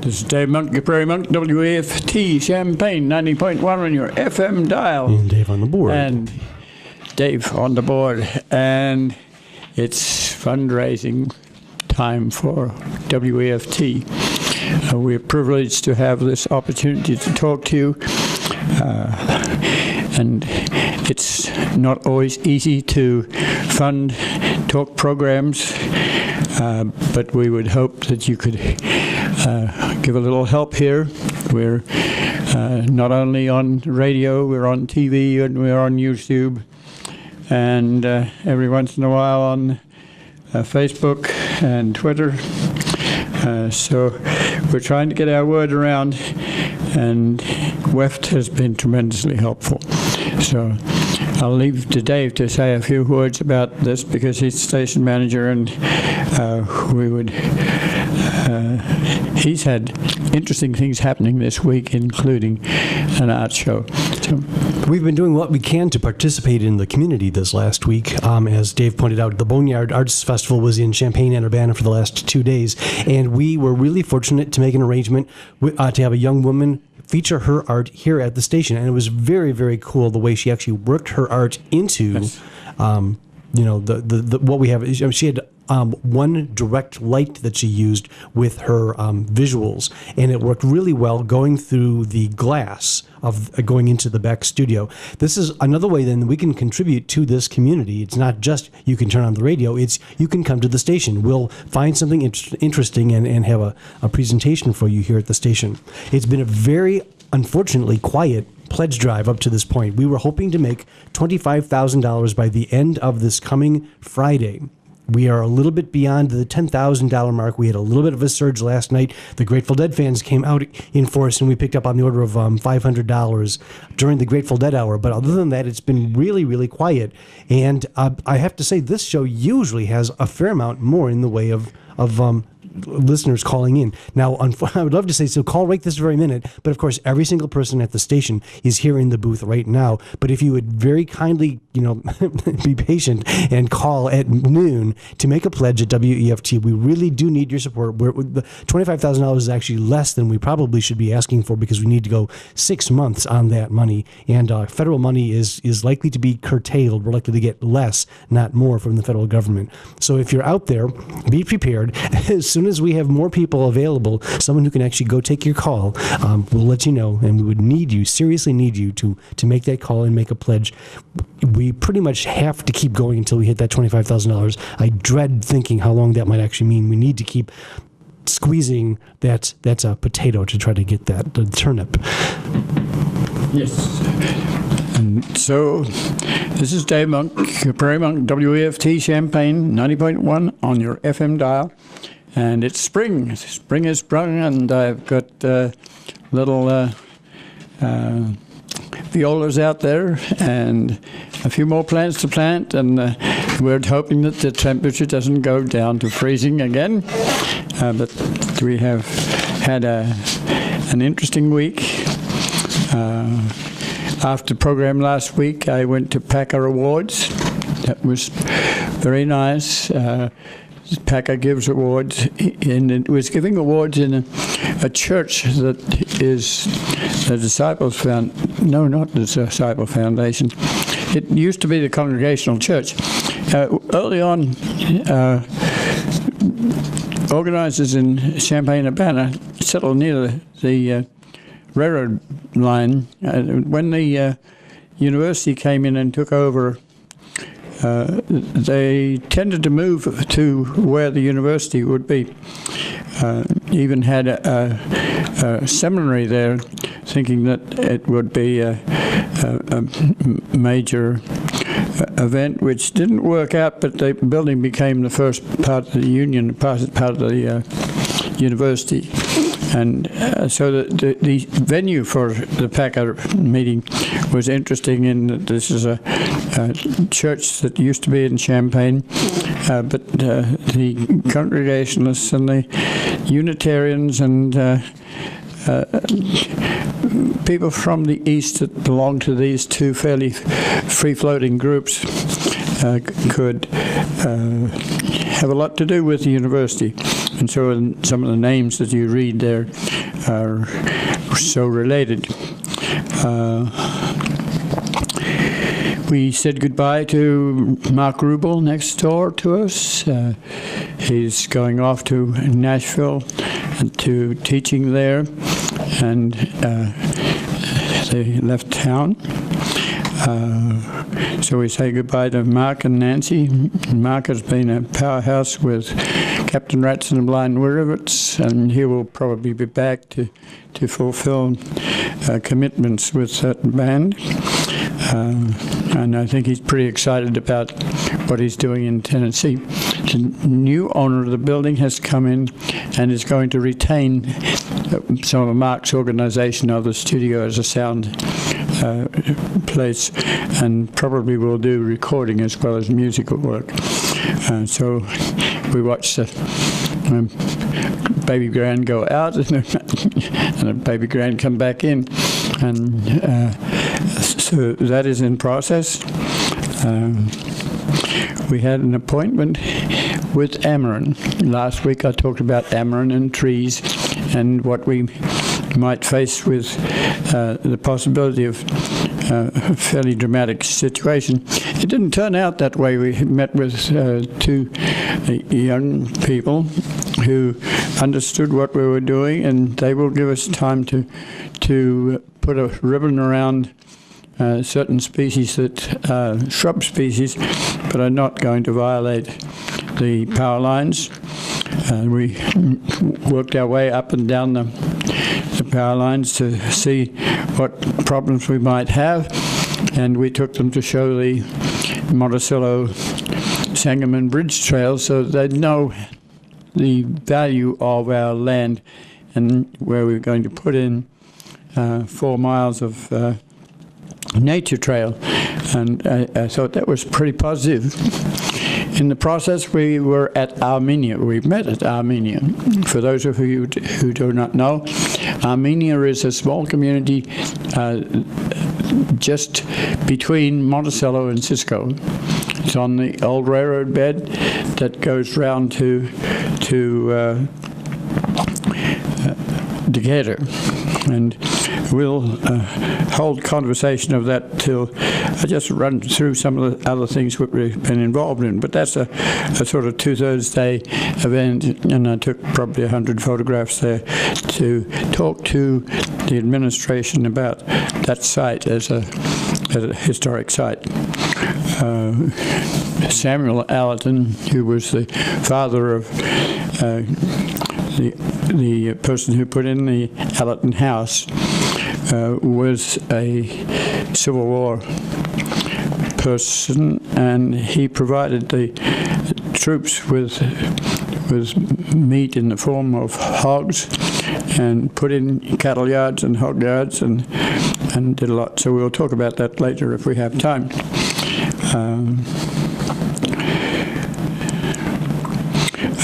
This is Dave Monk, your Prairie Monk, WEFT, Champaign, 90.1 on your FM dial. And Dave on the board. And Dave on the board. And it's fundraising time for WEFT. We're privileged to have this opportunity to talk to you. And it's not always easy to fund talk programs, but we would hope that you could give a little help here. We're not only on radio, we're on TV, and we're on YouTube, and every once in a while on Facebook and Twitter. So we're trying to get our word around, and WEFT has been tremendously helpful. So I'll leave to Dave to say a few words about this because he's station manager, and he's had interesting things happening this week, including an art show. So we've been doing what we can to participate in the community this last week. As Dave pointed out, the Boneyard Arts Festival was in Champaign and Urbana for the last 2 days, and we were really fortunate to make an arrangement to have a young woman feature her art here at the station, and it was very, very cool the way she actually worked her art into, yes. The what we have. She had one direct light that she used with her visuals, and it worked really well going through the glass of going into the back studio. This is another way then we can contribute to this community. It's not just you can turn on the radio, it's you can come to the station. We'll find something interesting and have a presentation for you here at the station. It's been a very, unfortunately, quiet pledge drive up to this point. We were hoping to make $25,000 by the end of this coming Friday. We are a little bit beyond the $10,000 mark. We had a little bit of a surge last night. The Grateful Dead fans came out in force, and we picked up on the order of $500 during the Grateful Dead hour. But other than that, it's been really, really quiet. And I have to say, this show usually has a fair amount more in the way of listeners calling in. Now, I would love to say, so call right this very minute, but of course, every single person at the station is here in the booth right now. But if you would very kindly, be patient and call at noon to make a pledge at WEFT, we really do need your support. The $25,000 is actually less than we probably should be asking for because we need to go 6 months on that money, and federal money is likely to be curtailed. We're likely to get less, not more, from the federal government. So if you're out there, be prepared. As soon as we have more people available, someone who can actually go take your call, we'll let you know, and we would need you, seriously need you to make that call and make a pledge. We pretty much have to keep going until we hit that $25,000. I dread thinking how long that might actually mean. We need to keep squeezing that's a potato to try to get that, the turnip. Yes. And so, this is Dave Monk, Prairie Monk, WEFT, Champaign, 90.1 on your FM dial. And it's spring. Spring is sprung, and I've got little violas out there and a few more plants to plant, and we're hoping that the temperature doesn't go down to freezing again. But we have had an interesting week. After the program last week, I went to Packer Awards. That was very nice. Packer gives awards, and it was giving awards in a church that is the Disciples not the Disciple Foundation. It used to be the Congregational Church. Early on, organizers in Champaign-Urbana settled near the railroad line. When the university came in and took over, they tended to move to where the university would be. Even had a seminary there, thinking that it would be a major event, which didn't work out, but the building became the first part of the union, part of the university. And so the venue for the Packer meeting was interesting in that this is a church that used to be in Champaign, but the Congregationalists and the Unitarians and people from the East that belong to these two fairly free-floating groups could have a lot to do with the university. And so some of the names that you read there are so related. We said goodbye to Mark Rubel next door to us. He's going off to Nashville and to teaching there, and they left town. So we say goodbye to Mark and Nancy. Mark has been a powerhouse with Captain Rats and the Blind Riverts, and he will probably be back to fulfill commitments with that band. And I think he's pretty excited about what he's doing in Tennessee. The new owner of the building has come in and is going to retain some of Mark's organization of the studio as a sound place, and probably will do recording as well as musical work. So we watched the baby grand go out and the baby grand come back in, and so that is in process. We had an appointment with Ameren. Last week I talked about Ameren and trees and what we might face with the possibility of a fairly dramatic situation. It didn't turn out that way. We met with two young people who understood what we were doing, and they will give us time to put a ribbon around certain species that shrub species, but are not going to violate the power lines. We worked our way up and down the power lines to see what problems we might have, and we took them to show the Monticello Sangamon Bridge Trail so they'd know the value of our land and where we're going to put in 4 miles of nature trail, and I thought that was pretty positive. In the process, we were at Armenia. We met at Armenia. For those of you who do not know, Armenia is a small community just between Monticello and Cisco. It's on the old railroad bed that goes round to Decatur, and we'll hold conversation of that till I just run through some of the other things that we've been involved in. But that's a sort of 2/3 day event, and I took probably 100 photographs there to talk to the administration about that site as a historic site. Samuel Allerton, who was the father of the person who put in the Allerton House, was a Civil War person, and he provided the troops with meat in the form of hogs, and put in cattle yards and hog yards, and did a lot. So we'll talk about that later if we have time.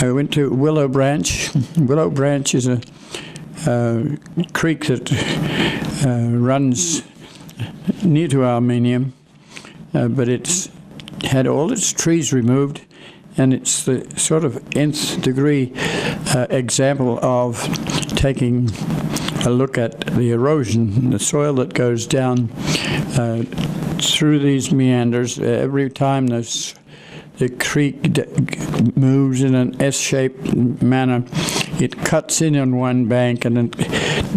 I went to Willow Branch. Willow Branch is a creek that runs near to Armenia, but it's had all its trees removed, and it's the sort of nth degree example of taking a look at the erosion, the soil that goes down through these meanders. Every time the creek moves in an S-shaped manner, it cuts in on one bank and then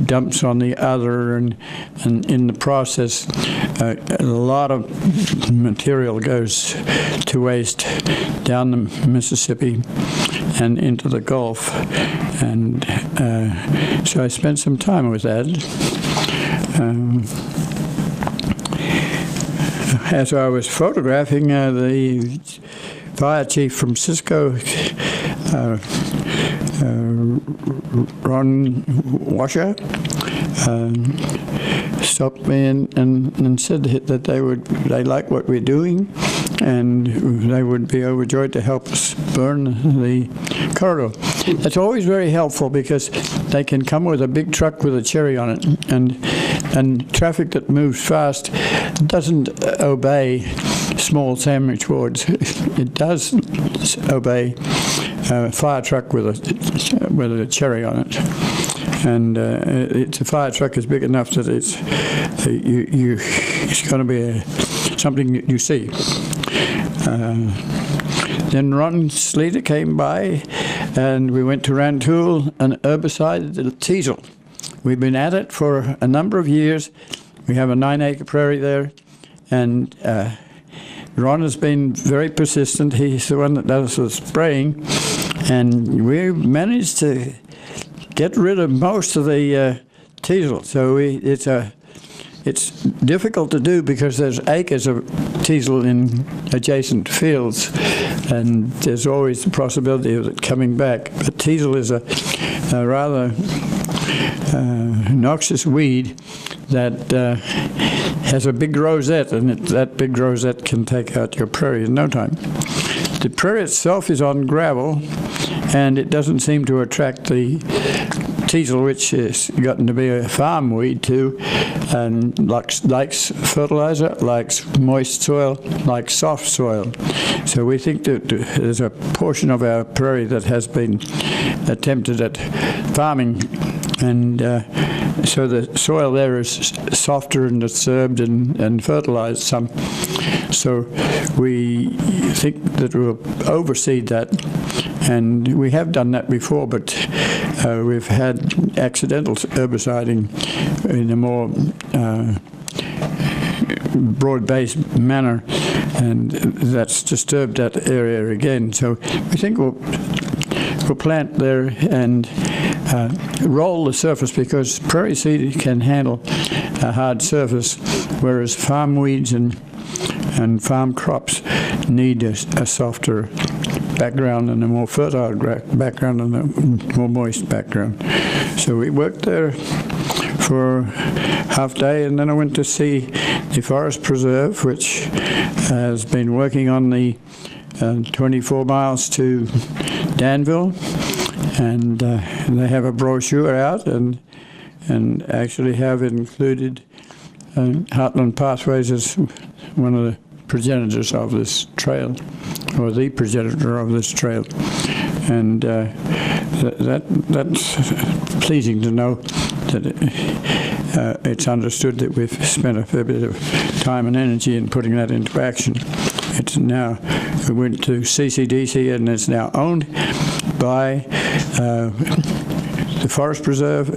dumps on the other, and in the process a lot of material goes to waste down the Mississippi and into the Gulf, and so I spent some time with that. As I was photographing the fire chief from Cisco, Ron Washer, stopped me and said that they like what we're doing, and they would be overjoyed to help us burn the corridor. That's always very helpful because they can come with a big truck with a cherry on it, and traffic that moves fast doesn't obey small sandwich boards. It does obey a fire truck with a cherry on it. And the fire truck is big enough that it's going to be something that you see. Then Ron Sleater came by, and we went to Rantoul and herbicided the teasel. We've been at it for a number of years. We have a 9-acre prairie there, and Ron has been very persistent. He's the one that does the spraying, and we managed to get rid of most of the teasel. So it's difficult to do because there's acres of teasel in adjacent fields, and there's always the possibility of it coming back. But teasel is a rather noxious weed that has a big rosette, and that big rosette can take out your prairie in no time. The prairie itself is on gravel, and it doesn't seem to attract the teasel, which has gotten to be a farm weed too, and likes fertilizer, likes moist soil, likes soft soil. So we think that there's a portion of our prairie that has been attempted at farming, and so the soil there is softer and disturbed and fertilized some. So we think that we'll overseed that, and we have done that before, but we've had accidental herbiciding in a more broad-based manner, and that's disturbed that area again. So we think we'll plant there and roll the surface, because prairie seed can handle a hard surface, whereas farm weeds and farm crops need a softer background and a more fertile background and a more moist background. So we worked there for half day, and then I went to see the Forest Preserve, which has been working on the 24 miles to Danville, and they have a brochure out and actually have included Heartland Pathways as one of the progenitors of this trail, or the progenitor of this trail. And that's pleasing to know that it's understood that we've spent a fair bit of time and energy in putting that into action. It's now, we went to CCDC, and it's now owned by the Forest Preserve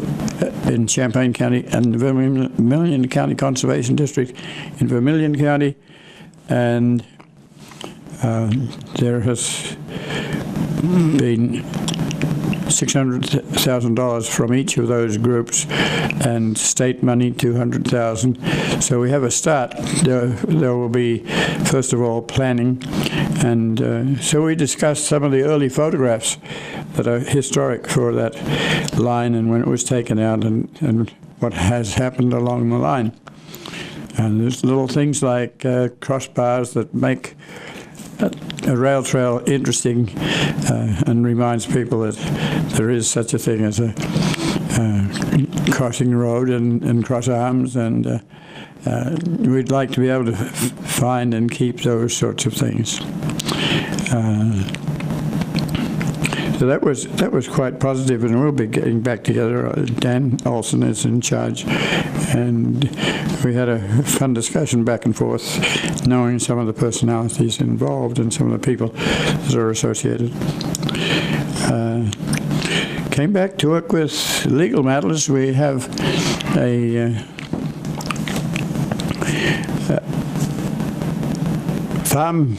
in Champaign County and the Vermilion County Conservation District in Vermilion County, and there has been $600,000 from each of those groups, and state money $200,000. So we have a start. There will be, first of all, planning, and so we discussed some of the early photographs that are historic for that line and when it was taken out, and what has happened along the line. And there's little things like crossbars that make a rail trail interesting and reminds people that there is such a thing as a crossing road and cross arms, and we'd like to be able to find and keep those sorts of things. So that was quite positive, and we'll be getting back together. Dan Olson is in charge, and we had a fun discussion back and forth, knowing some of the personalities involved and some of the people that are associated. Came back to work with legal matters. We have a farm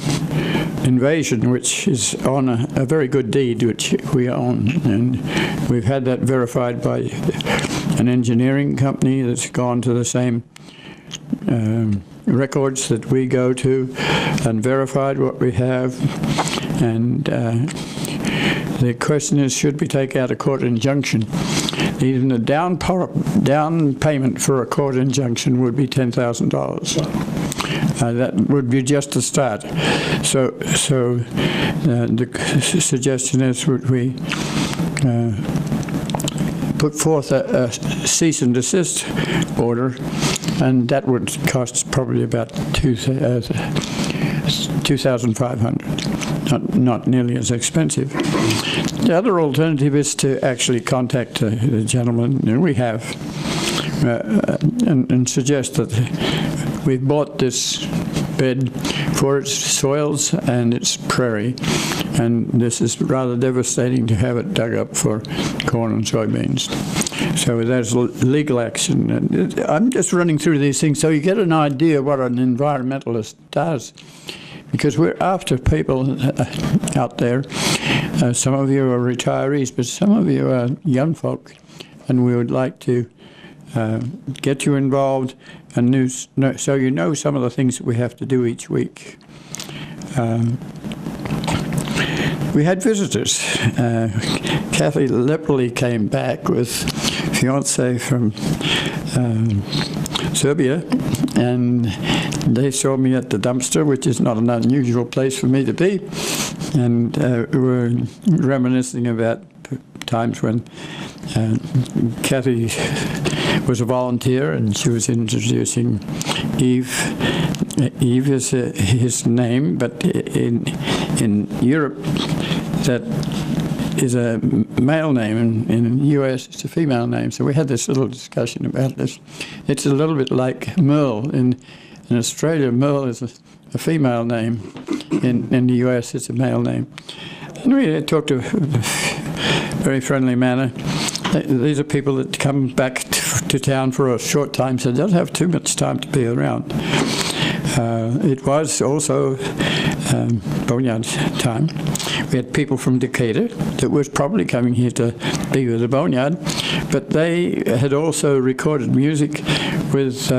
invasion, which is on a very good deed, which we own, and we've had that verified by an engineering company that's gone to the same records that we go to and verified what we have. And the question is, should we take out a court injunction? Even the down payment for a court injunction would be $10,000. That would be just a start. So the suggestion is, would we put forth a cease and desist order, and that would cost probably about $2,500. Not nearly as expensive. The other alternative is to actually contact the gentleman, and we have, and suggest that we've bought this bed for its soils and its prairie, and this is rather devastating to have it dug up for corn and soybeans. So there's legal action. And I'm just running through these things so you get an idea what an environmentalist does, because we're after people out there. Some of you are retirees, but some of you are young folk, and we would like to get you involved and so you know some of the things that we have to do each week. We had visitors. Kathy Lipperly came back with fiancé from Serbia, and they saw me at the dumpster, which is not an unusual place for me to be, and were reminiscing about times when Kathy was a volunteer, and she was introducing Eve. Eve is his name, but in Europe that is a male name, and in the US it's a female name. So we had this little discussion about this. It's a little bit like Merle. In Australia, Merle is a female name. In the US it's a male name. And we talked to a very friendly manner. These are people that come back to town for a short time, so they don't have too much time to be around. It was also boneyard time. We had people from Decatur that was probably coming here to be with the boneyard, but they had also recorded music with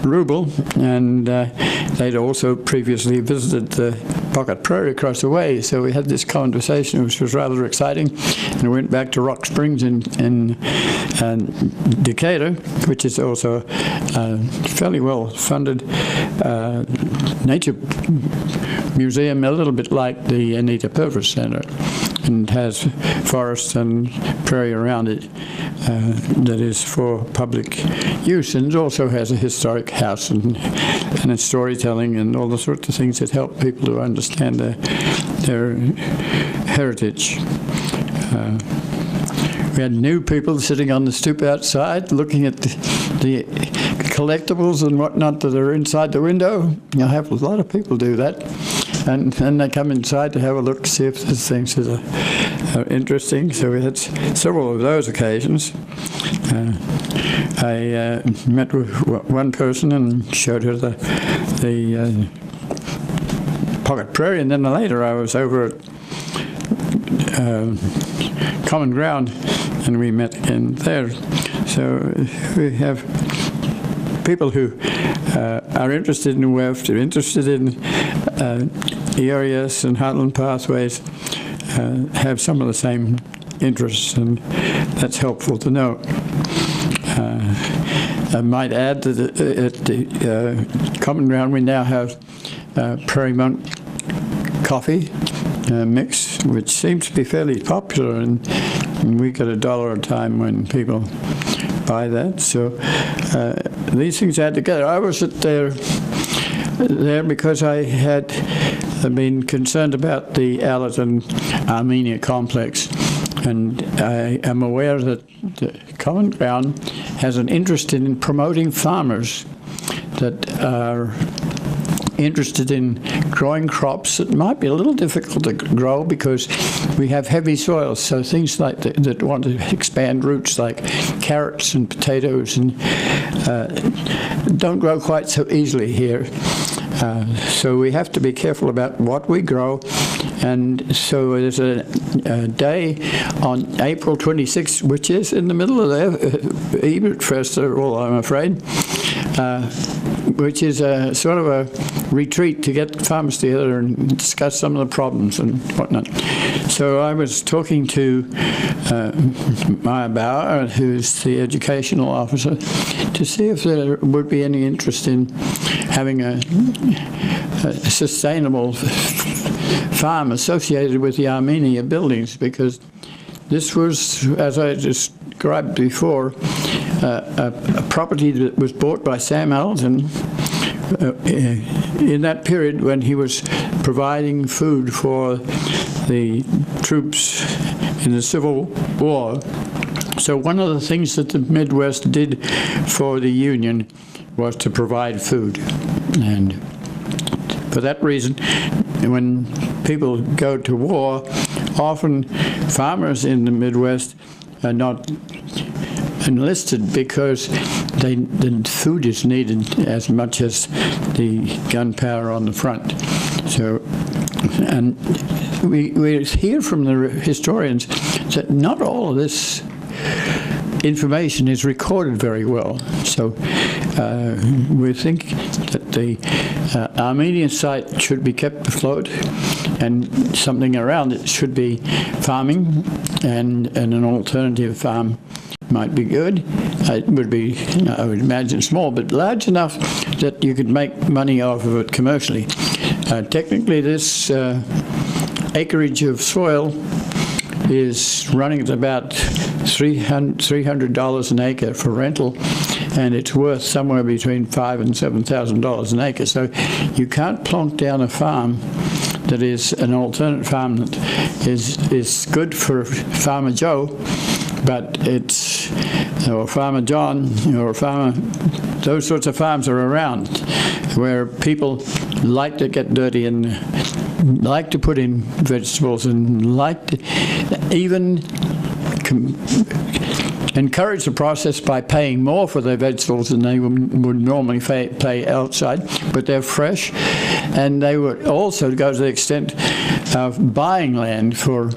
Rubel, and they'd also previously visited the Pocket Prairie across the way, so we had this conversation, which was rather exciting, and we went back to Rock Springs in Decatur, which is also a fairly well-funded nature museum, a little bit like the Anita Purvis Center, and has forests and prairie around it that is for public use, and it also has a historic house and it's storytelling and all the sorts of things that help people to understand their heritage. We had new people sitting on the stoop outside looking at the collectibles and whatnot that are inside the window. I have a lot of people do that. And then they come inside to have a look, see if there's things that are interesting. So we had several of those occasions. I met with one person and showed her the Pocket Prairie, and then later I was over at Common Ground, and we met again there. So we have people who are interested in WEFT, are interested in areas and Heartland Pathways, have some of the same interests, and that's helpful to know. I might add that at the Common Ground we now have Prairie Monk coffee mix, which seems to be fairly popular, and we get $1 a time when people buy that. So these things add together. I was there because I had been concerned about the Allerton Armenia complex, and I am aware that the Common Ground has an interest in promoting farmers that are interested in growing crops that might be a little difficult to grow because we have heavy soils. So things like that want to expand roots, like carrots and potatoes, and don't grow quite so easily here. So we have to be careful about what we grow. And so there's a day on April 26th, which is in the middle of the Ebert Festival, I'm afraid, which is a sort of a retreat to get farmers together and discuss some of the problems and whatnot. So I was talking to Maya Bauer, who's the educational officer, to see if there would be any interest in having a sustainable farm associated with the Armenia buildings, because this was, as I described before, a property that was bought by Sam Alton in that period when he was providing food for the troops in the Civil War. So one of the things that the Midwest did for the Union was to provide food. And for that reason, when people go to war, often farmers in the Midwest are not enlisted because the food is needed as much as the gunpowder on the front. So, and we hear from the historians that not all of this information is recorded very well. So we think that the Armenian site should be kept afloat, and something around it should be farming, and an alternative farm might be good. It would be, I would imagine, small, but large enough that you could make money off of it commercially. Technically, this acreage of soil is running at about $300 an acre for rental, and it's worth somewhere between $5,000 and $7,000 an acre. So you can't plonk down a farm that is an alternate farm that is good for Farmer Joe, but it's, or Farmer John, or Farmer, those sorts of farms are around where people like to get dirty and like to put in vegetables and like to even encourage the process by paying more for their vegetables than they would normally pay outside, but they're fresh, and they would also go to the extent of buying land for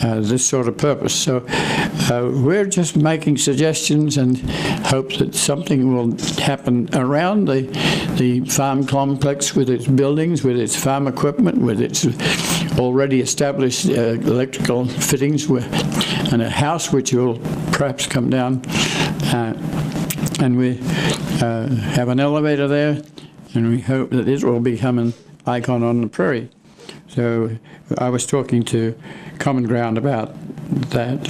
this sort of purpose. So we're just making suggestions and hope that something will happen around the farm complex with its buildings, with its farm equipment, with its already established electrical fittings, and a house which will perhaps come down. And we have an elevator there, and we hope that it will become an icon on the prairie. So I was talking to Common Ground about that.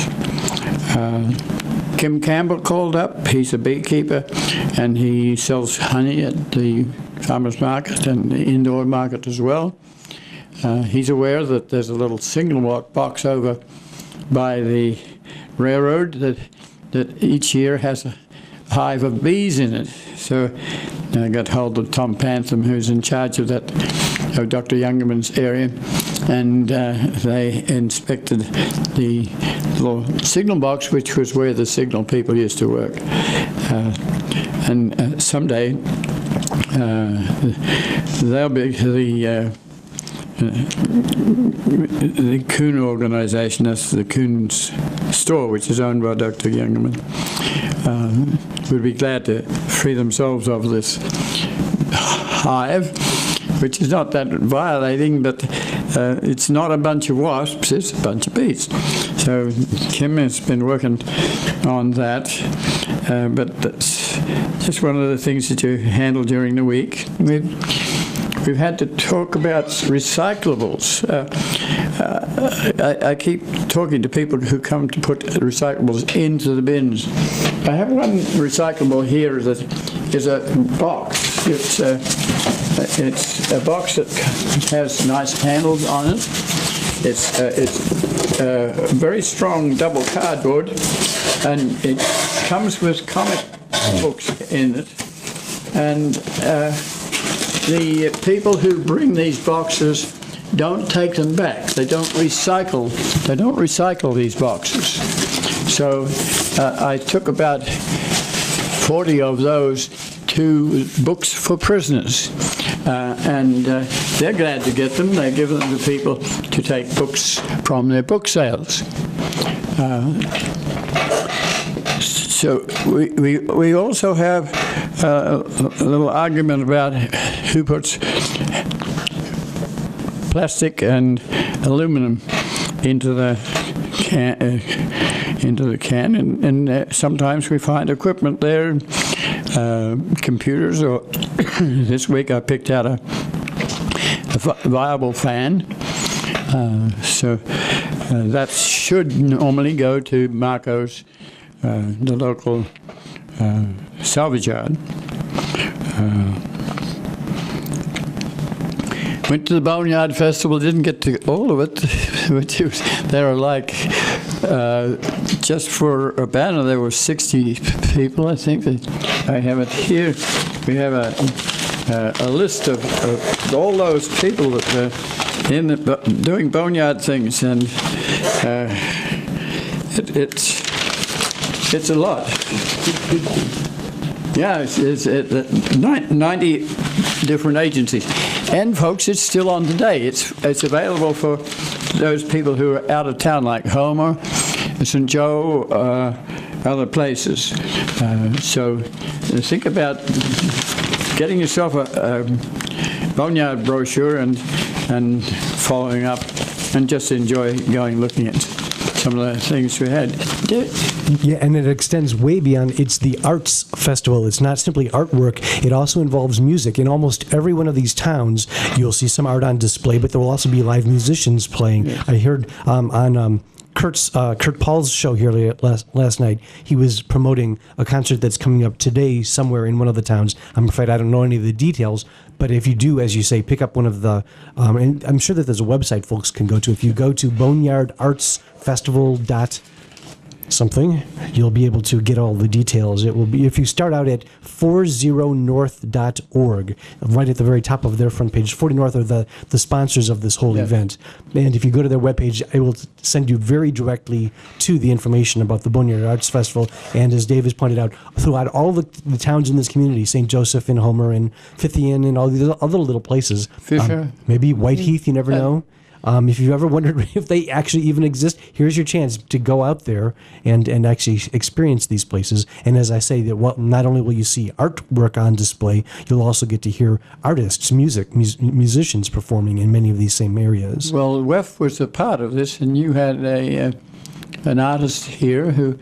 Kim Campbell called up. He's a beekeeper, and he sells honey at the farmers market and the indoor market as well. He's aware that there's a little signal box over by the railroad that each year has a hive of bees in it. So I got hold of Tom Pantham, who's in charge of that, of Dr. Youngerman's area, and they inspected the little signal box, which was where the signal people used to work. And someday they'll be the Kuhn organization, that's the Kuhn's store, which is owned by Dr. Youngerman, would be glad to free themselves of this hive, which is not that violating, but it's not a bunch of wasps, it's a bunch of bees. So Kim has been working on that, but that's just one of the things that you handle during the week. We've had to talk about recyclables. I keep talking to people who come to put recyclables into the bins. I have one recyclable here that is a box. It's a box that has nice handles on it. It's very strong double cardboard, and it comes with comic books in it. And the people who bring these boxes don't take them back. They don't recycle. They don't recycle these boxes. So I took about 40 of those to Books for Prisoners, and they're glad to get them. They give them to people to take books from their book sales. So we also have a little argument about who puts plastic and aluminum into the can, and sometimes we find equipment there, computers, or this week I picked out a viable fan. So that should normally go to Marco's, the local salvage yard. Went to the Boneyard Festival, didn't get to all of it, which was, there are like, just for Urbana, there were 60 people, I think. I have it here. We have a list of all those people that doing boneyard things, and it's a lot. Yeah, it's 90 different agencies. And folks, it's still on today. It's available for those people who are out of town, like Homer, St. Joe, other places. So think about getting yourself a boneyard brochure and following up, and just enjoy looking at some of the things we had. Yeah, and it extends way beyond. It's the arts festival. It's not simply artwork. It also involves music. In almost every one of these towns, you'll see some art on display, but there will also be live musicians playing. Yes. I heard on Kurt Paul's show here last night, he was promoting a concert that's coming up today somewhere in one of the towns. I'm afraid I don't know any of the details, but if you do, as you say, pick up one of the, and I'm sure that there's a website folks can go to. If you go to boneyardartsfestival.something, you'll be able to get all the details. It will be, if you start out at 40north.org, right at the very top of their front page. 40 North are the sponsors of this whole event. And if you go to their webpage, it will send you very directly to the information about the Boneyard Arts Festival. And as Dave has pointed out, throughout all the towns in this community, St. Joseph and Homer and Fithian and all these other little places. Fisher. Maybe Whiteheath, you never know. If you've ever wondered if they actually even exist, here's your chance to go out there and actually experience these places. And as I say, that not only will you see artwork on display, you'll also get to hear artists, musicians performing in many of these same areas. Well, WEFT was a part of this, and you had an artist here who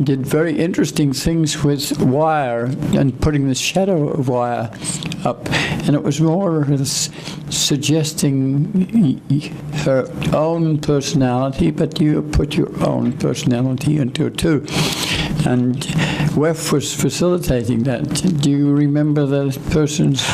did very interesting things with wire and putting the shadow of wire up, and it was more suggesting her own personality, but you put your own personality into it too. And WEFT was facilitating that. Do you remember the person's?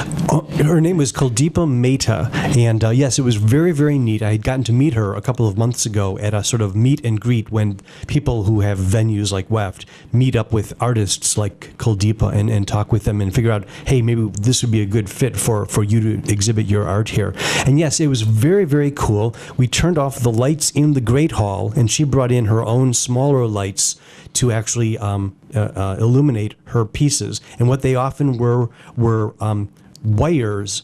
Her name was Kuldeepa Mehta, and yes, it was very, very neat. I had gotten to meet her a couple of months ago at a sort of meet and greet when people who have venues like WEFT meet up with artists like Kuldeepa and talk with them and figure out, hey, maybe this would be a good fit for you to exhibit your art here. And yes, it was very, very cool. We turned off the lights in the Great Hall, and she brought in her own smaller lights to actually illuminate her pieces. And what they often were wires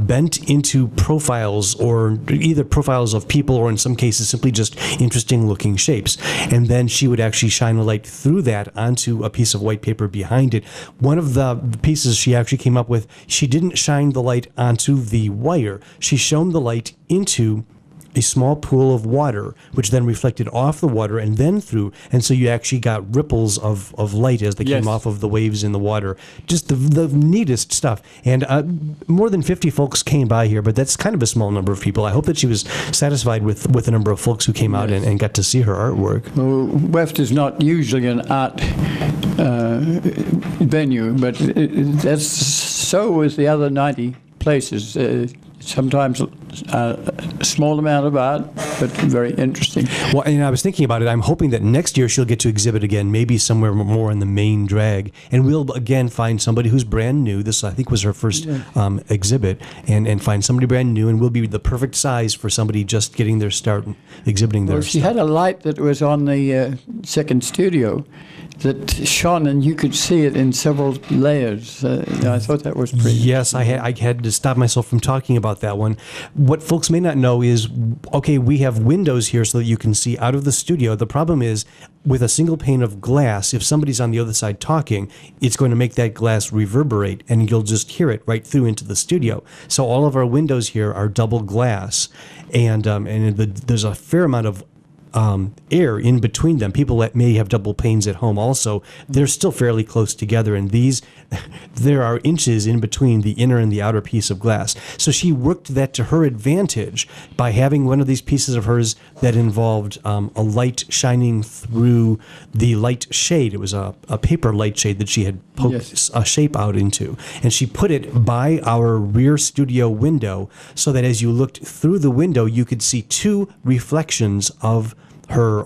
bent into profiles, or either profiles of people, or in some cases simply just interesting looking shapes. And then she would actually shine a light through that onto a piece of white paper behind it. One of the pieces she actually came up with, she didn't shine the light onto the wire. She shone the light into a small pool of water, which then reflected off the water and then through, and so you actually got ripples of light as they came off of the waves in the water. Just the neatest stuff. And more than 50 folks came by here, but that's kind of a small number of people. I hope that she was satisfied with the number of folks who came out and got to see her artwork. Well, WEFT is not usually an art venue, but that's so is the other 90 places. Sometimes a small amount of art, but very interesting. Well, and I was thinking about it. I'm hoping that next year she'll get to exhibit again, maybe somewhere more in the main drag, and we'll again find somebody who's brand new. This, I think, was her first exhibit, and find somebody brand new, and we'll be the perfect size for somebody just getting their start exhibiting their stuff. She had a light that was on the second studio that shone, and you could see it in several layers. I thought that was pretty. Yes, I had to stop myself from talking about that one. What folks may not know is, okay, we have windows here so that you can see out of the studio. The problem is, with a single pane of glass, if somebody's on the other side talking, it's going to make that glass reverberate, and you'll just hear it right through into the studio. So all of our windows here are double glass, and there's a fair amount of air in between them. People that may have double panes at home also, they're still fairly close together, and there are inches in between the inner and the outer piece of glass. So she worked that to her advantage by having one of these pieces of hers that involved a light shining through the light shade. It was a paper light shade that she had poked a shape out into, and she put it by our rear studio window so that as you looked through the window, you could see two reflections of her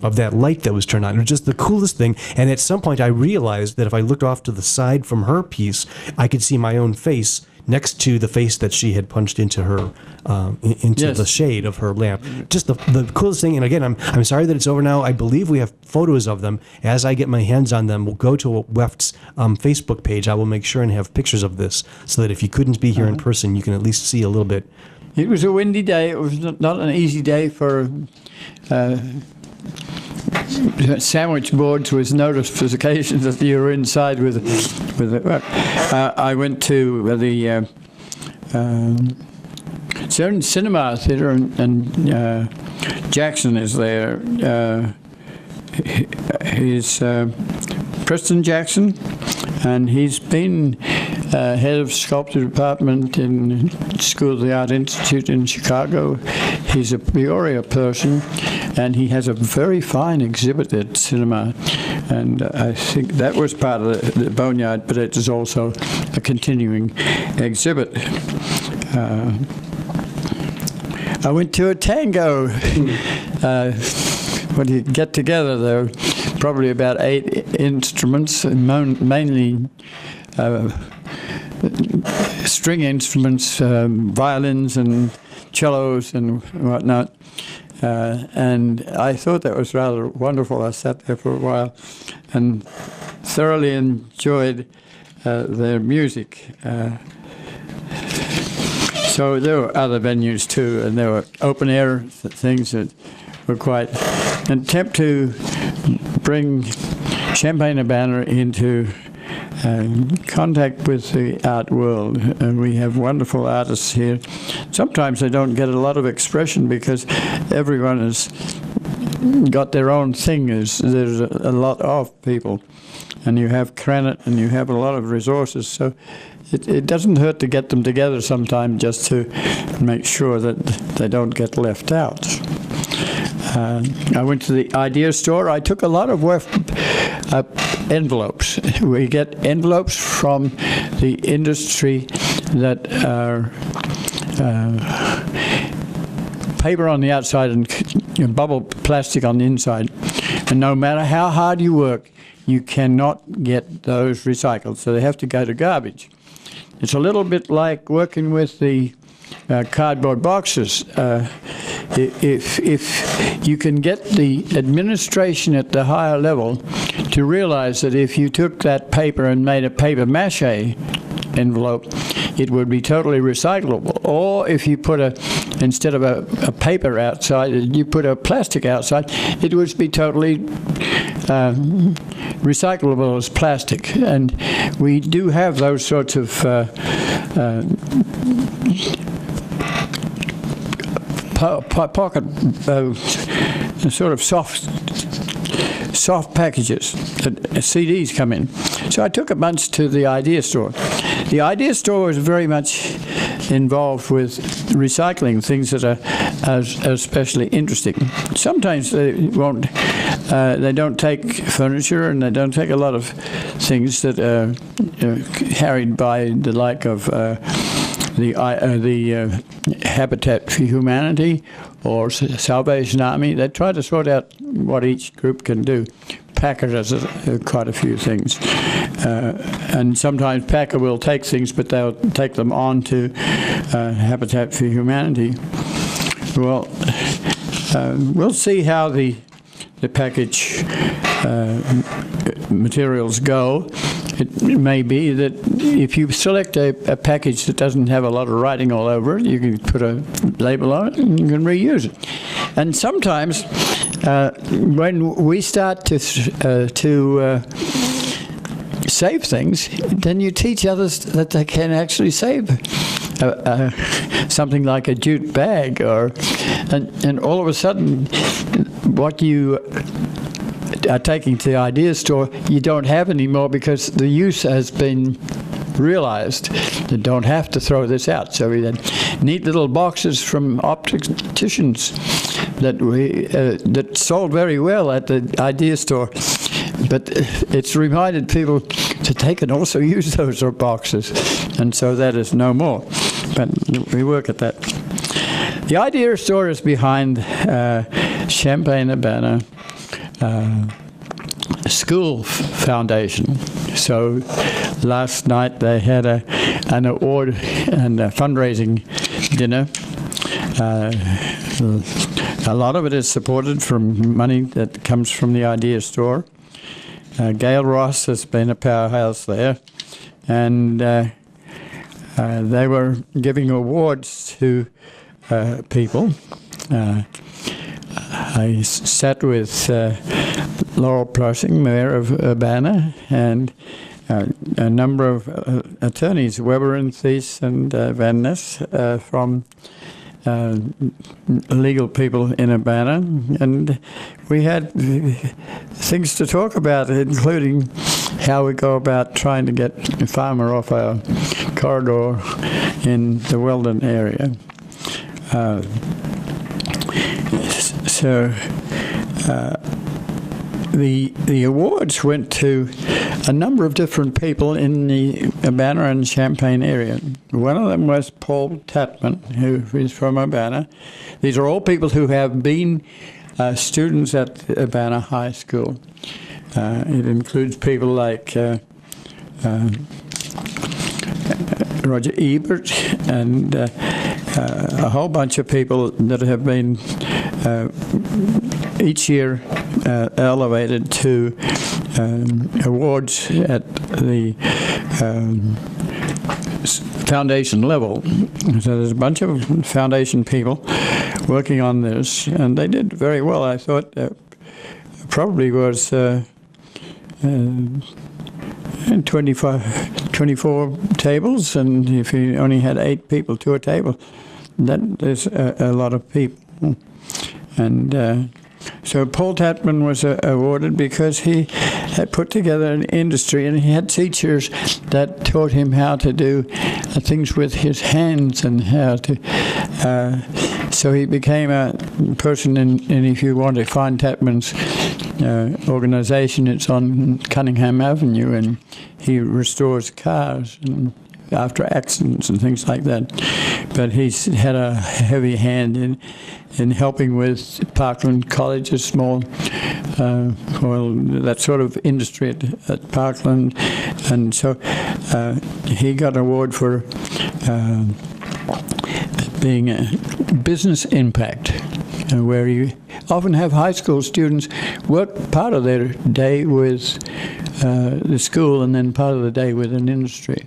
of that light that was turned on. It was just the coolest thing. And at some point I realized that if I looked off to the side from her piece, I could see my own face next to the face that she had punched into her the shade of her lamp. Just the coolest thing. And again, I'm sorry that it's over now. I believe we have photos of them. As I get my hands on them, we'll go to WEFT's Facebook page. I will make sure and have pictures of this so that if you couldn't be here in person, you can at least see a little bit. It was a windy day. It was not an easy day for sandwich boards with notifications that you were inside with it. I went to the cinema theater, and Jackson is there. He's Preston Jackson, and he's been head of sculpture department in School of the Art Institute in Chicago. He's a Peoria person, and he has a very fine exhibit at cinema, and I think that was part of the Boneyard, but it is also a continuing exhibit. I went to a tango. When you get together, there are probably about 8 instruments, mainly string instruments, violins and cellos and whatnot. And I thought that was rather wonderful. I sat there for a while and thoroughly enjoyed their music. So there were other venues too, and there were open air things that were quite an attempt to bring Champaign-Urbana into contact with the art world, and we have wonderful artists here. Sometimes they don't get a lot of expression because everyone has got their own thing. There's a lot of people, and you have credit and you have a lot of resources, so it doesn't hurt to get them together sometime just to make sure that they don't get left out. I went to the idea store. I took a lot of envelopes. We get envelopes from the industry that are paper on the outside and bubble plastic on the inside. And no matter how hard you work, you cannot get those recycled, so they have to go to garbage. It's a little bit like working with the cardboard boxes. If you can get the administration at the higher level to realize that if you took that paper and made a paper mache envelope, it would be totally recyclable. Or if you put instead of a paper outside, you put a plastic outside, it would be totally recyclable as plastic. And we do have those sorts of pocket sort of soft packages that CDs come in. So I took a bunch to the idea store. The idea store is very much involved with recycling things that are especially interesting. Sometimes they won't. They don't take furniture, and they don't take a lot of things that are carried by the like of the Habitat for Humanity or Salvation Army. They try to sort out what each group can do. Packer does quite a few things. And sometimes Packer will take things, but they'll take them on to Habitat for Humanity. Well, we'll see how the package materials go. It may be that if you select a package that doesn't have a lot of writing all over it, you can put a label on it and you can reuse it. And sometimes when we start to save things, then you teach others that they can actually save something like a jute bag, and all of a sudden, what you are taking to the idea store, you don't have anymore because the use has been realized. They don't have to throw this out. So we had neat little boxes from opticians that sold very well at the idea store. But it's reminded people that they can also use those boxes, and so that is no more. But we work at that. The idea store is behind Champaign-Urbana School Foundation. So last night they had an award and a fundraising dinner. A lot of it is supported from money that comes from the idea store. Gail Ross has been a powerhouse there, and they were giving awards to people. I sat with Laurel Plushing, Mayor of Urbana, and a number of attorneys, Weber and Thies and Van Ness, from legal people in Urbana, and we had things to talk about, including how we go about trying to get a farmer off our corridor in the Weldon area. The awards went to a number of different people in the Urbana and Champaign area. One of them was Paul Tatman, who is from Urbana. These are all people who have been students at Urbana High School. It includes people like Roger Ebert and a whole bunch of people that have been each year elevated to awards at the foundation level. So there's a bunch of foundation people working on this, and they did very well. I thought probably was 24 tables, and if you only had 8 people to a table, that is a lot of people. And so Paul Tatman was awarded because he had put together an industry, and he had teachers that taught him how to do things with his hands and how to. So he became a person, and if you want to find Tatman's organization, it's on Cunningham Avenue, and he restores cars and after accidents and things like that. But he's had a heavy hand in helping with Parkland College, a small, that sort of industry at Parkland. And so he got an award for being a business impact, where you often have high school students work part of their day with the school and then part of the day with an industry.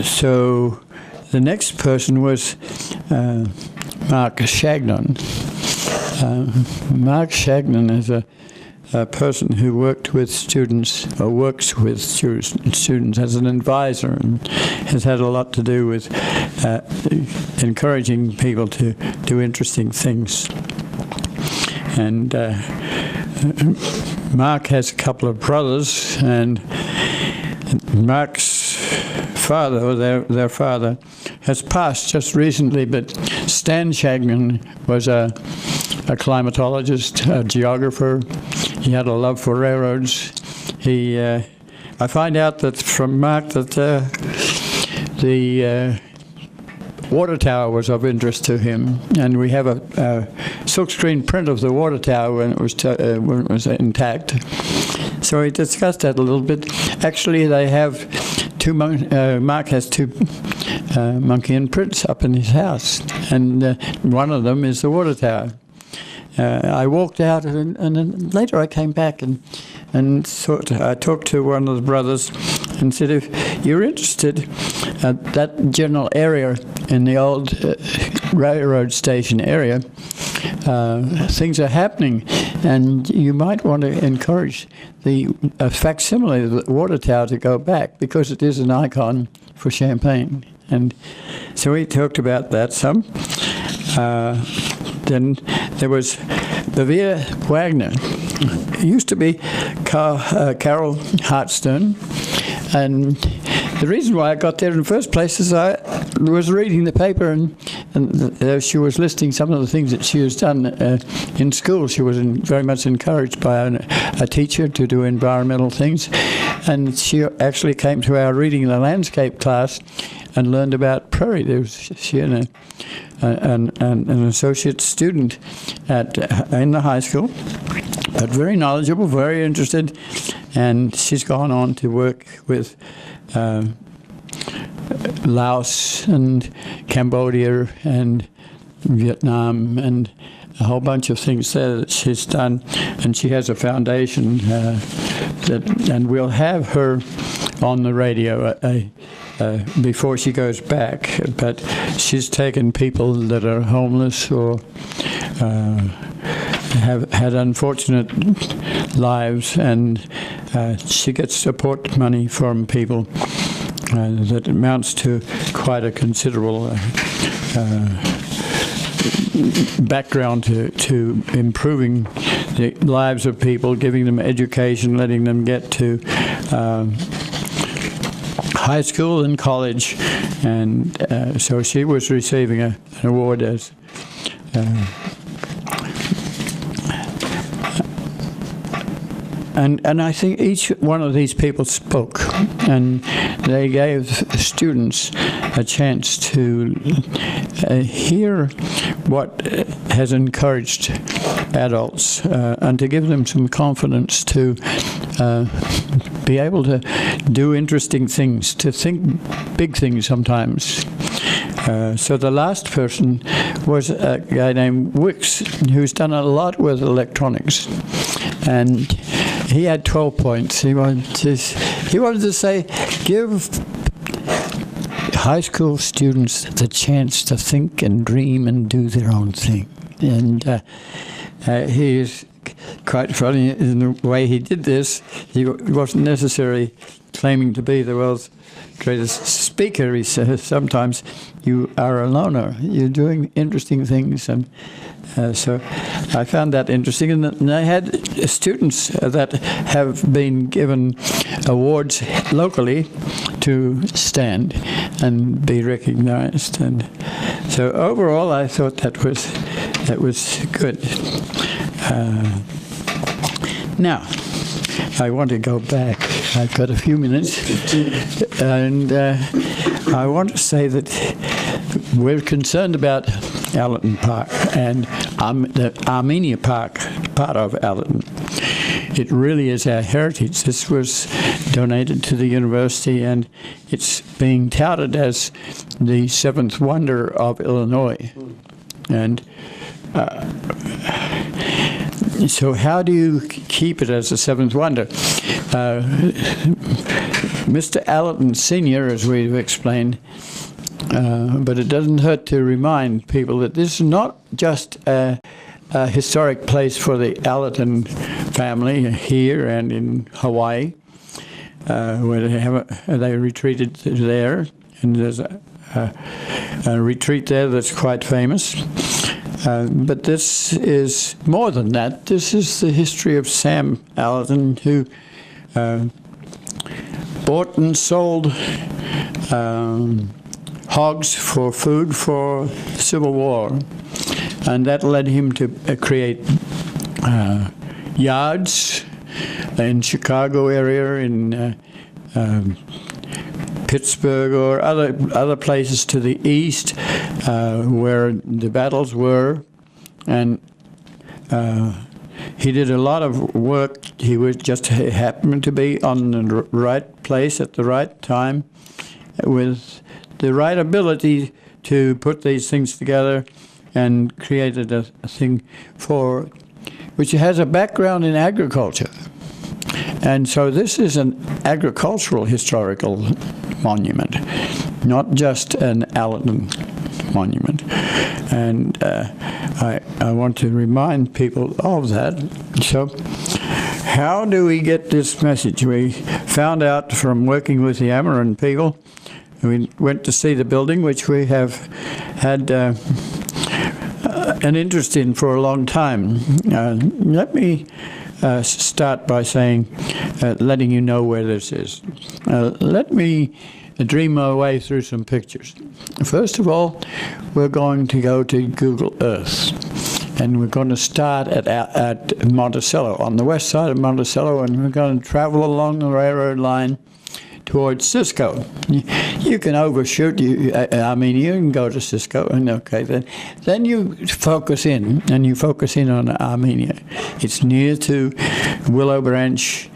So the next person was Mark Shagnon. Mark Shagnon is a person who worked with students, or works with students as an advisor, and has had a lot to do with encouraging people to do interesting things. And Mark has a couple of brothers, and Mark's father, or their father, has passed just recently, but Stan Shagnon was a climatologist, a geographer. He had a love for railroads. I find out that from Mark that the water tower was of interest to him, and we have a silkscreen print of the water tower when it was intact. So we discussed that a little bit. Actually, they have Mark has 2 monkey prints up in his house, and one of them is the water tower. I walked out, and then later I came back and I talked to one of the brothers and said, if you're interested, that general area in the old railroad station area, things are happening, and you might want to encourage the facsimile of the water tower to go back, because it is an icon for Champaign. And so we talked about that some. Then there was Bavia Wagner. It used to be Carol Hartstone, and the reason why I got there in the first place is I was reading the paper, and she was listing some of the things that she has done in school. She was very much encouraged by a teacher to do environmental things, and she actually came to our reading the landscape class and learned about prairie. There was she and an associate student in the high school, but very knowledgeable, very interested, and she's gone on to work with Laos and Cambodia and Vietnam and a whole bunch of things there that she's done, and she has a foundation and we'll have her on the radio before she goes back. But she's taken people that are homeless or have had unfortunate lives, and she gets support money from people that amounts to quite a considerable background to improving the lives of people, giving them education, letting them get to high school and college. And so she was receiving an award as And I think each one of these people spoke, and they gave students a chance to hear what has encouraged adults and to give them some confidence to be able to do interesting things, to think big things sometimes. So the last person was a guy named Wicks, who's done a lot with electronics. And he had 12 points. He wanted to say, give high school students the chance to think and dream and do their own thing. And he is quite funny in the way he did this. He wasn't necessarily claiming to be the world's greatest speaker. He says sometimes you are a loner. You're doing interesting things, and so I found that interesting. And I had students that have been given awards locally to stand and be recognized. And so overall, I thought that was good. Now, I want to go back. I've got a few minutes, and I want to say that we're concerned about Allerton Park and the Armenia Park, part of Allerton. It really is our heritage. This was donated to the university, and it's being touted as the seventh wonder of Illinois. And so how do you keep it as a seventh wonder? Mr. Allerton Sr., as we've explained, but it doesn't hurt to remind people that this is not just a historic place for the Allerton family here and in Hawaii, where they retreated there, and there's a retreat there that's quite famous. But this is more than that. This is the history of Sam Allerton, who bought and sold hogs for food for the Civil War. And that led him to create yards in Chicago area, in Pittsburgh, or other places to the east where the battles were. And he did a lot of work. He was just happened to be on the right place at the right time with the right ability to put these things together, and created a thing which has a background in agriculture. And so this is an agricultural historical monument, not just an Allerton monument. And I want to remind people of that. So how do we get this message? We found out from working with the Ameren people. We went to see the building, which we have had an interest in for a long time. Let me start by saying, letting you know where this is. Let me dream my way through some pictures. First of all, we're going to go to Google Earth. And we're going to start at Monticello, on the west side of Monticello, and we're going to travel along the railroad line towards Cisco. You can overshoot. I mean, you can go to Cisco, and okay, then you focus in, and you focus in on Armenia. It's near to Willow Branch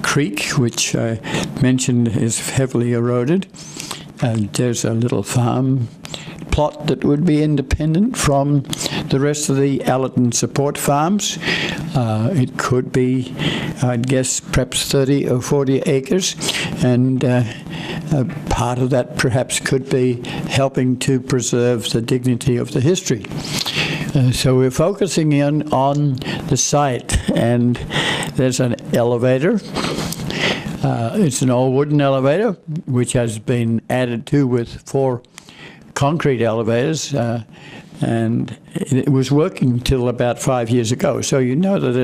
Creek, which I mentioned is heavily eroded. There's a little farm plot that would be independent from the rest of the Allerton support farms. It could be, I'd guess, perhaps 30 or 40 acres, and part of that perhaps could be helping to preserve the dignity of the history. So we're focusing in on the site, and there's an elevator. It's an old wooden elevator, which has been added to with 4 concrete elevators, and it was working till about 5 years ago. So you know that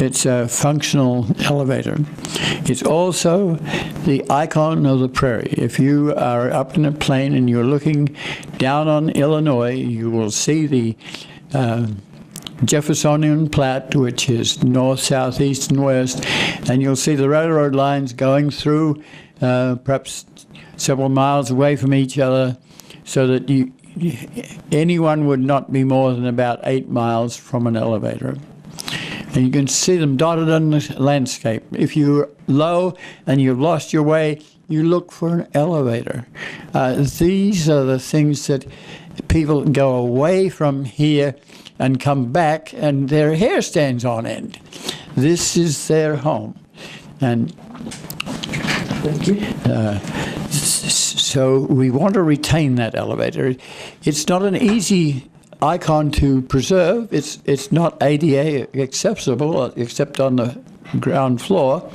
it's a functional elevator. It's also the icon of the prairie. If you are up in a plain and you're looking down on Illinois, you will see the Jeffersonian Platte, which is north, south, east, and west, and you'll see the railroad lines going through perhaps several miles away from each other, so that anyone would not be more than about 8 miles from an elevator. And you can see them dotted on the landscape. If you're low and you've lost your way, you look for an elevator. These are the things that people go away from here and come back, and their hair stands on end. This is their home. And thank you. So we want to retain that elevator. It's not an easy icon to preserve. It's not ADA accessible except on the ground floor.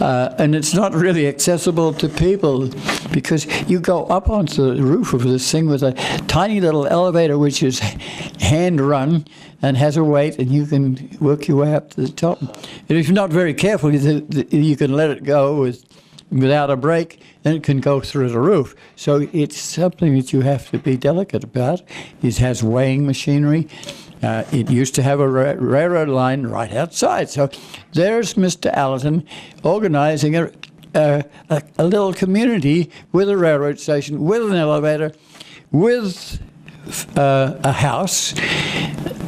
And it's not really accessible to people because you go up onto the roof of this thing with a tiny little elevator which is hand-run and has a weight, and you can work your way up to the top. And if you're not very careful, you can let it go without a brake, and it can go through the roof. So it's something that you have to be delicate about. It has weighing machinery. It used to have a railroad line right outside. So there's Mr. Allerton organizing a little community with a railroad station, with an elevator, with a house,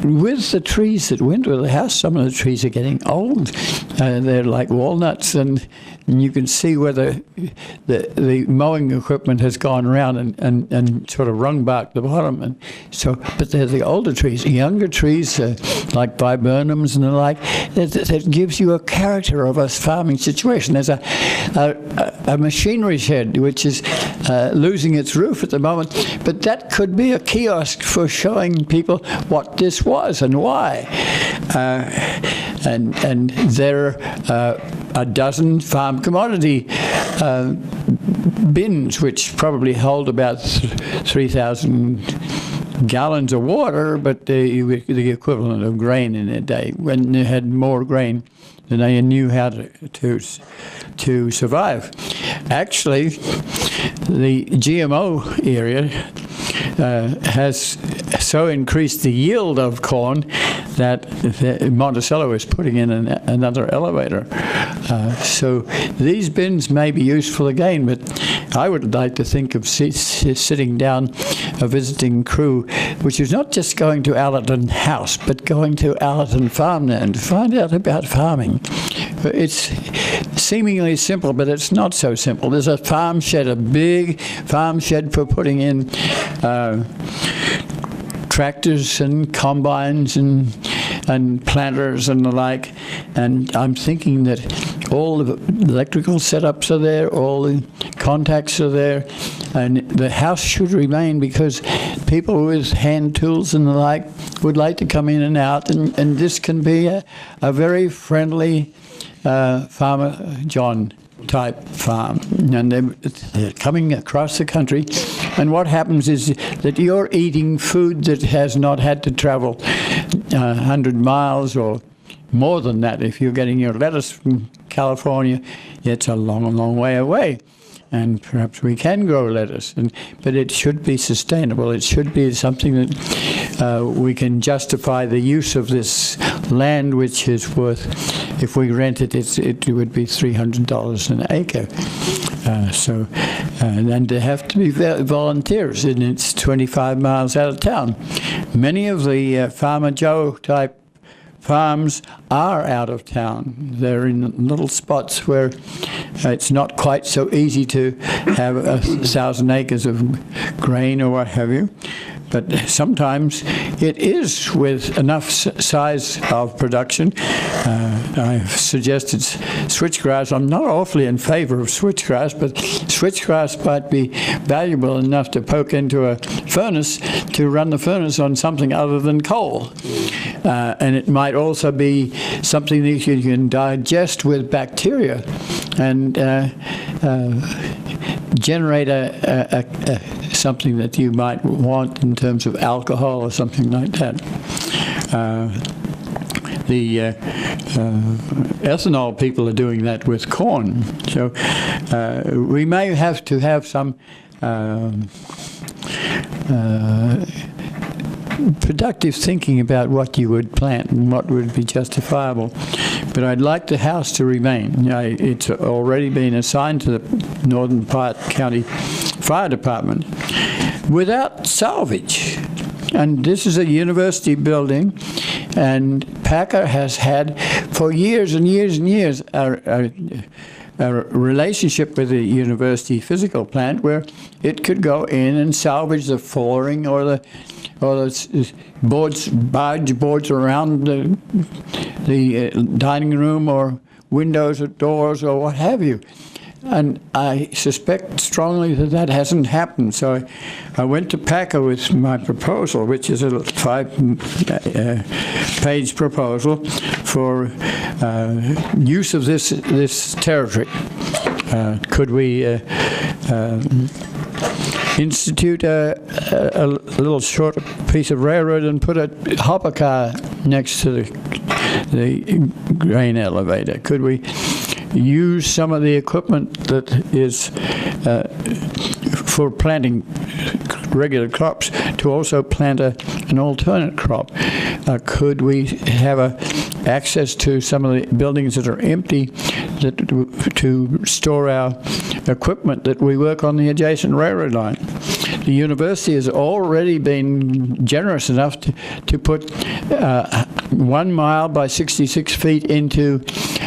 with the trees that went with the house. Some of the trees are getting old. They're like walnuts, and you can see where the mowing equipment has gone around and sort of wrung bark the bottom. And so, but they're the older trees. Younger trees, like viburnums and the like, that gives you a character of a farming situation. There's a machinery shed which is losing its roof at the moment, but that could be a kiosk for showing people what this was and why. And there are a dozen farm commodity bins, which probably hold about 3,000 gallons of water, but the equivalent of grain in a day, when they had more grain than they knew how to survive. Actually, the GMO area has so increased the yield of corn that Monticello is putting in another elevator. So these bins may be useful again, but I would like to think of sitting down a visiting crew, which is not just going to Allerton House, but going to Allerton Farmland to find out about farming. It's seemingly simple, but it's not so simple. There's a farm shed, a big farm shed for putting in tractors and combines and and planters and the like. And I'm thinking that all the electrical setups are there, all the contacts are there, and the house should remain because people with hand tools and the like would like to come in and out, and this can be a very friendly Farmer John type farm. And they're coming across the country, and what happens is that you're eating food that has not had to travel 100 miles or more than that. If you're getting your lettuce from California, it's a long, long way away. And perhaps we can grow lettuce, but it should be sustainable. It should be something that we can justify the use of this land, which is worth, if we rent it, it would be $300 an acre. And there have to be volunteers, and it's 25 miles out of town. Many of the Farmer Joe type farms are out of town. They're in little spots where it's not quite so easy to have 1,000 acres of grain or what have you. But sometimes it is with enough size of production. I've suggested switchgrass. I'm not awfully in favor of switchgrass, but switchgrass might be valuable enough to poke into a furnace to run the furnace on something other than coal. And it might also be something that you can digest with bacteria and generate something that you might want in terms of alcohol or something like that. The ethanol people are doing that with corn. So we may have to have some productive thinking about what you would plant and what would be justifiable. But I'd like the house to remain. It's already been assigned to the Northern Part County Fire Department without salvage. And this is a university building, and Packer has had for years and years and years a relationship with the university physical plant where it could go in and salvage the flooring or the barge boards around the dining room or windows or doors or what have you. And I suspect strongly that that hasn't happened. So I went to Packer with my proposal, which is a 5-page proposal for use of this territory. Could we institute a little short piece of railroad and put a hopper car next to the grain elevator? Could we use some of the equipment that is for planting regular crops to also plant an alternate crop? Could we have access to some of the buildings that are empty to store our equipment that we work on the adjacent railroad line? The university has already been generous enough to put 1 mile by 66 feet into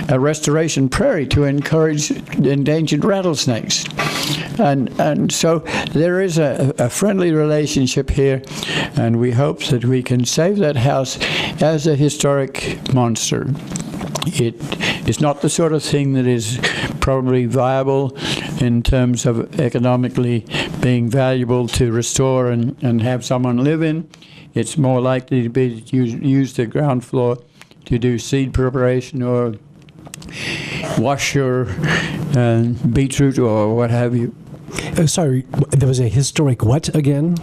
a restoration prairie to encourage endangered rattlesnakes. And so there is a friendly relationship here, and we hope that we can save that house as a historic monster. It is not the sort of thing that is probably viable in terms of economically being valuable to restore and have someone live in. It's more likely to be used the ground floor to do seed preparation or wash your beetroot or what have you. Sorry, there was a historic what again?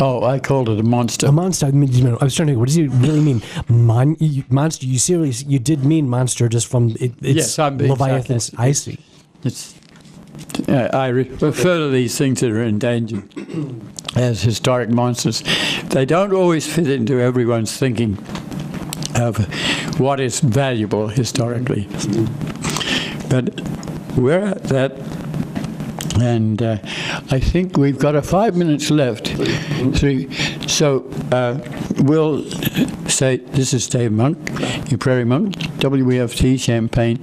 Oh, I called it a monster. A monster. I was trying to. What does it really mean? Monster. You seriously? You did mean monster just from its yes, I'm being Leviathan's. I see. It's. I refer to these things that are endangered as historic monsters. They don't always fit into everyone's thinking of what is valuable historically. But we're at that. And I think we've got 5 minutes left. So we'll say, this is Dave Monk, your Prairie Monk, WEFT Champaign.